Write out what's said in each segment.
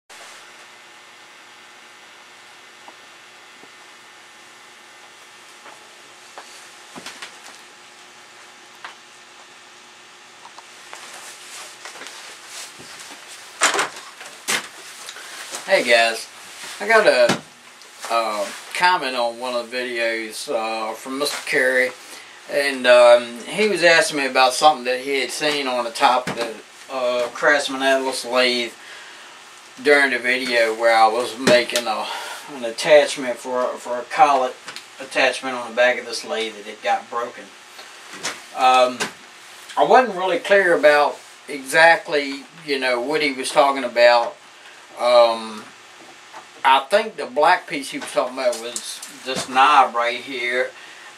Hey guys, I got a comment on one of the videos from Mr. Carey, and he was asking me about something that he had seen on the top of the Craftsman lathe during the video where I was making an attachment for a collet attachment on the back of this lathe that it got broken. I wasn't really clear about exactly, what he was talking about. I think the black piece he was talking about was this knob right here,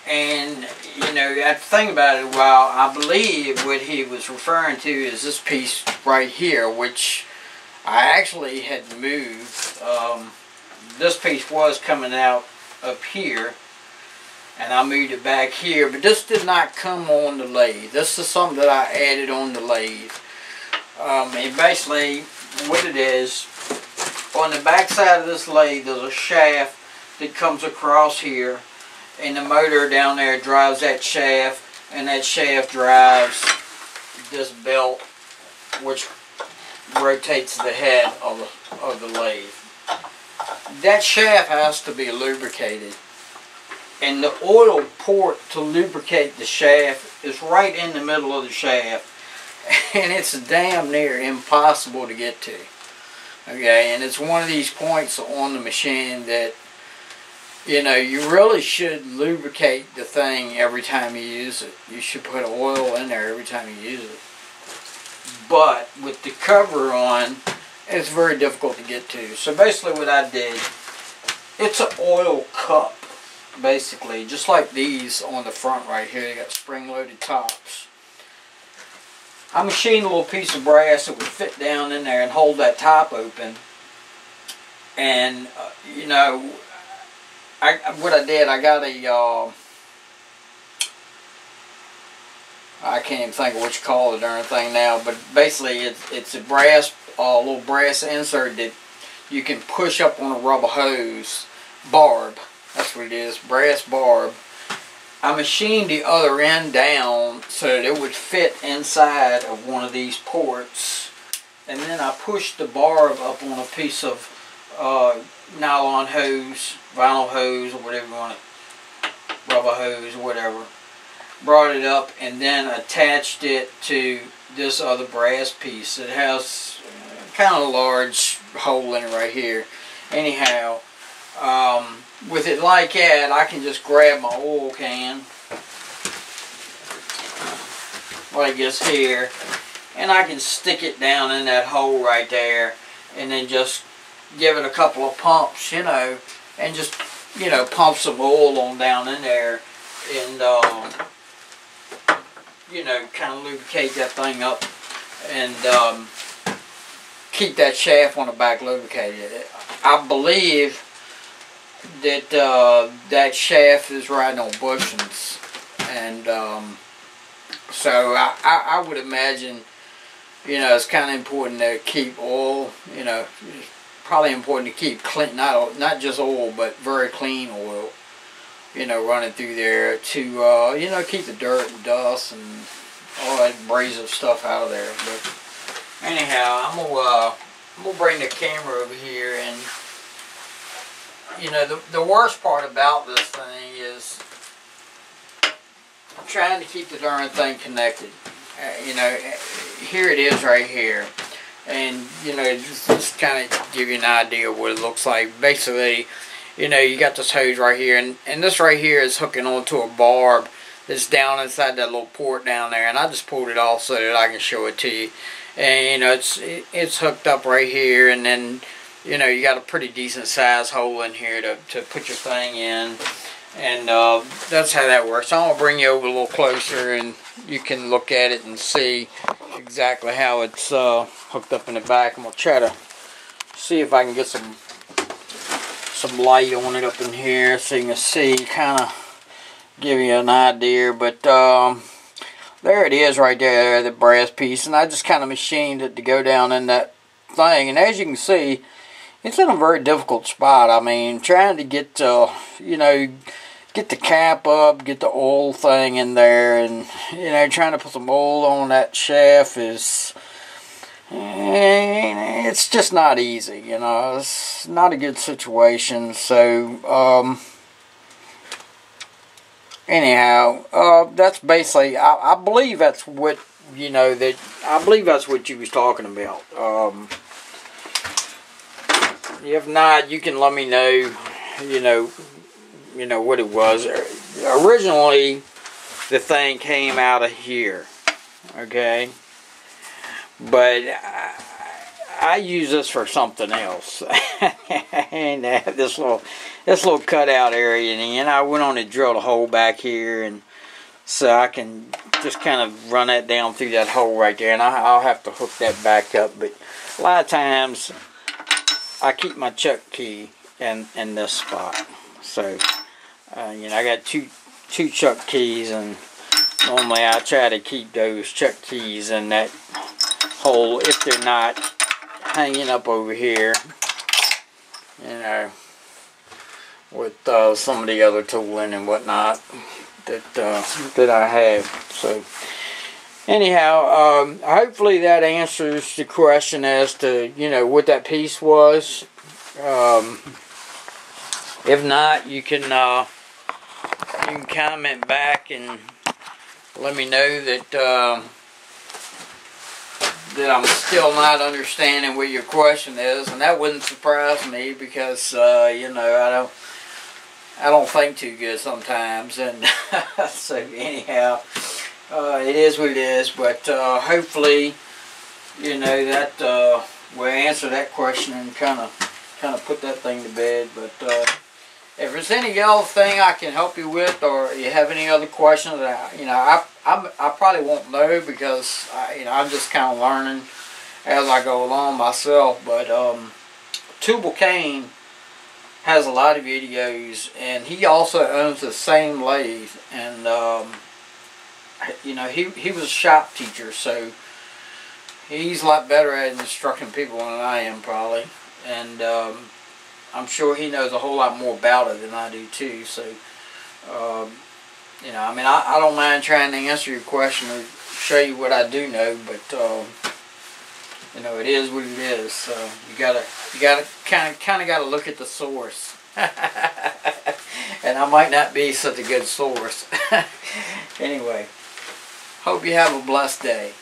and after thinking about it a while, I believe what he was referring to is this piece right here, which I actually had moved. This piece was coming out up here, and I moved it back here, but this did not come on the lathe. This is something that I added on the lathe. And basically what it is, on the back side of this lathe there's a shaft that comes across here, and the motor down there drives that shaft, and that shaft drives this belt which rotates the head of the lathe. That shaft has to be lubricated, and the oil port to lubricate the shaft is right in the middle of the shaft, and it's damn near impossible to get to. Okay, and it's one of these points on the machine that you really should lubricate the thing every time you use it. You should put oil in there every time you use it. But with the cover on, it's very difficult to get to. So basically what I did, it's an oil cup, basically, just like these on the front right here. They got spring-loaded tops. I machined a little piece of brass that would fit down in there and hold that top open. And what I did, I got a I can't even think of what you call the darn thing now, but basically it's a brass, little brass insert that you can push up on a rubber hose barb. That's what it is, brass barb. I machined the other end down so that it would fit inside of one of these ports, and then I pushed the barb up on a piece of nylon hose, vinyl hose, or whatever you want to, rubber hose, whatever. Brought it up and then attached it to this other brass piece. It has kind of a large hole in it right here. Anyhow, with it like that, I can just grab my oil can, like this here, and I can stick it down in that hole right there, and then just give it a couple of pumps, and just, pump some oil on down in there, and, kind of lubricate that thing up, and keep that shaft on the back lubricated. I believe that that shaft is riding on bushings, and so I would imagine, it's kind of important to keep oil. It's probably important to keep clean, not just oil, but very clean oil, running through there to keep the dirt and dust and all that abrasive stuff out of there. But anyhow, I'm gonna bring the camera over here, and the worst part about this thing is trying to keep the darn thing connected. Here it is right here, and just kind of give you an idea of what it looks like. Basically, you got this hose right here, and this right here is hooking onto a barb that's down inside that little port down there, and I just pulled it off so that I can show it to you. And it's hooked up right here, and then you got a pretty decent size hole in here to put your thing in, and that's how that works. So I'm gonna bring you over a little closer, and you can look at it and see exactly how it's hooked up in the back. I'm gonna try to see if I can get some light on it up in here so you can see, kind of give you an idea. But there it is right there, the brass piece, and I just kind of machined it to go down in that thing, and as you can see, it's in a very difficult spot. I mean, trying to get, you know, get the cap up, get the oil thing in there, and, you know, trying to put some oil on that shaft is, it's just not easy, you know. It's not a good situation. So, anyhow, that's basically, I believe that's what, you know, I believe that's what you was talking about. If not, you can let me know, you know what it was. Originally, the thing came out of here, okay? But I use this for something else. And this little cutout area, and I went on and drilled a hole back here, and so I can just kind of run that down through that hole right there, and I'll have to hook that back up. But a lot of times I keep my chuck key in this spot. So you know, I got two chuck keys, and normally I try to keep those chuck keys in that hole if they're not hanging up over here, you know, with some of the other tooling and whatnot that I have. So anyhow, hopefully that answers the question as to, you know, what that piece was. If not, you can comment back and let me know that that I'm still not understanding what your question is, and that wouldn't surprise me because you know, I don't think too good sometimes, and so anyhow, it is what it is. But hopefully, you know, that will answer that question and kind of put that thing to bed. But if there's any other thing I can help you with, or you have any other questions that I probably won't know, because you know, I'm just kind of learning as I go along myself. But Tubal Cain has a lot of videos, and he also owns the same lathe, and you know, he was a shop teacher, so he's a lot better at instructing people than I am probably, and I'm sure he knows a whole lot more about it than I do too. So you know, I mean, I don't mind trying to answer your question or show you what I do know, but you know, it is what it is. So you gotta kind of gotta look at the source. And I might not be such a good source. Anyway, hope you have a blessed day.